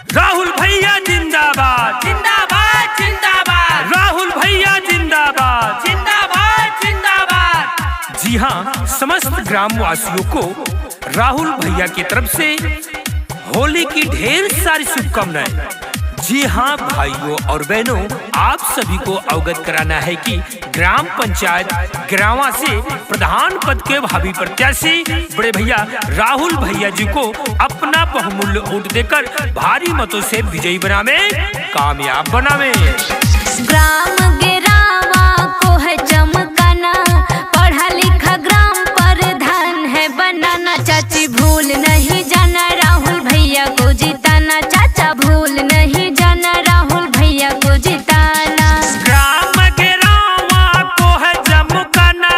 राहुल भैया जिंदाबाद जिंदाबाद जिंदाबाद राहुल भैया जिंदाबाद जिंदाबाद जिंदाबाद। जी हाँ, समस्त ग्रामवासियों को राहुल भैया की तरफ से होली की ढेर सारी शुभकामनाएं। जी हाँ भाइयों और बहनों, आप सभी को अवगत कराना है कि ग्राम पंचायत ग्रामा से प्रधान पद के भावी प्रत्याशी बड़े भैया राहुल भैया जी को अपना बहुमूल्य वोट देकर भारी मतों से विजयी बनावे, कामयाब बनावे। ग्राम गिरावा को है चमकाना, पढ़ा लिखा ग्राम प्रधान है बनाना। चाची भूल नहीं जाना राहुल भैया को जिताना, चाचा भूल नहीं जाना राहुल भैया को जिताना। ग्राम गिरावा को है चमकाना,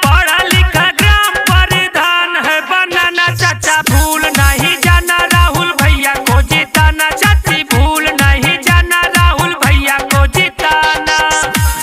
पढ़ा लिखा ग्राम प्रधान है बनाना। चाचा भूल नहीं जाना राहुल भैया को जिताना, चाची भूल नहीं जाना राहुल भैया को जिताना।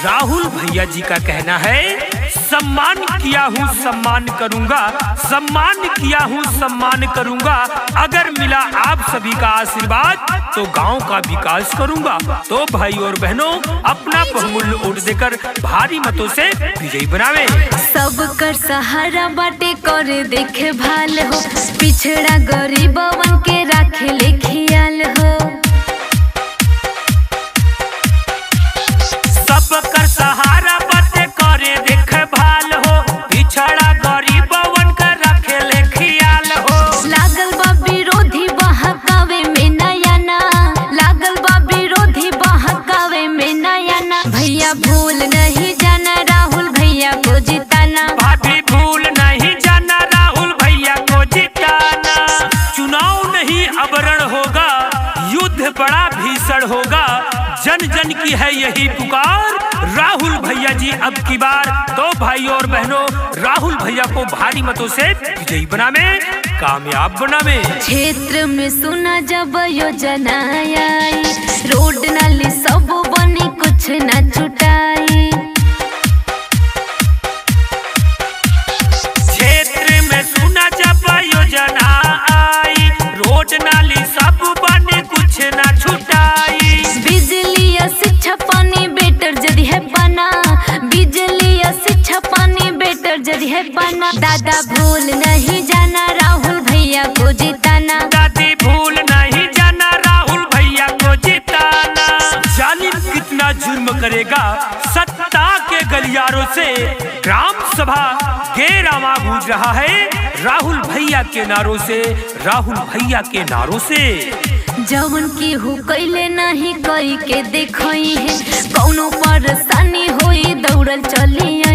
राहुल भैया जी का कहना है, सम्मान किया हूँ सम्मान करूंगा, सम्मान किया हूँ सम्मान करूंगा। अगर मिला आप सभी का आशीर्वाद तो गांव का विकास करूंगा। तो भाई और बहनों, अपना बहुमूल्य वोट देकर भारी मतों से विजयी बनावे। सब कर सहारा बाटे कर देखे भाल हो, पिछड़ा गरीबवन के राखे ले ख्याल हो। सब कर सहारा बाटे करे देख भाल हो, पिछड़ा गरीबवन का रखे ले ख्याल हो। लागल बा विरोधी बहकावे में नया ना, लागल बा विरोधी बहकावे में नया ना। भैया भूल नहीं जाना राहुल भैया को जिताना, भाभी भूल नहीं जाना राहुल भैया को जिताना। चुनाव नहीं अबरण होगा, युद्ध बड़ा भीषण होगा। जन जन की है यही पुकार, राहुल भैया जी अब की बार। तो भाई और बहनों, राहुल भैया को भारी मतों से विजयी बनावे, कामयाब बनावे। क्षेत्र में सुना जब योजना आई, रोड नाली सब बनी कुछ न छुटाई। क्षेत्र में सुना जब योजना आई, रोड नाली सब बने कुछ न छुटाई। बिजली या शिक्षा पानी बेटर जदी है बना, बिजली या शिक्षा पानी बेटर जदी है बना। दादा भूल नहीं जाना राहुल भैया को जिताना, दादी भूल नहीं जाना राहुल भैया को जिताना। जालिम कितना जुर्म करेगा सत्ता के गलियारों से, ग्राम सभा घेरावा गूंज रहा है राहुल भैया के नारों से, राहुल भैया के नारों से। जवन की हो कैले नहीं कई के देखई है, कौनो परेशानी होई दौड़ल चली आई।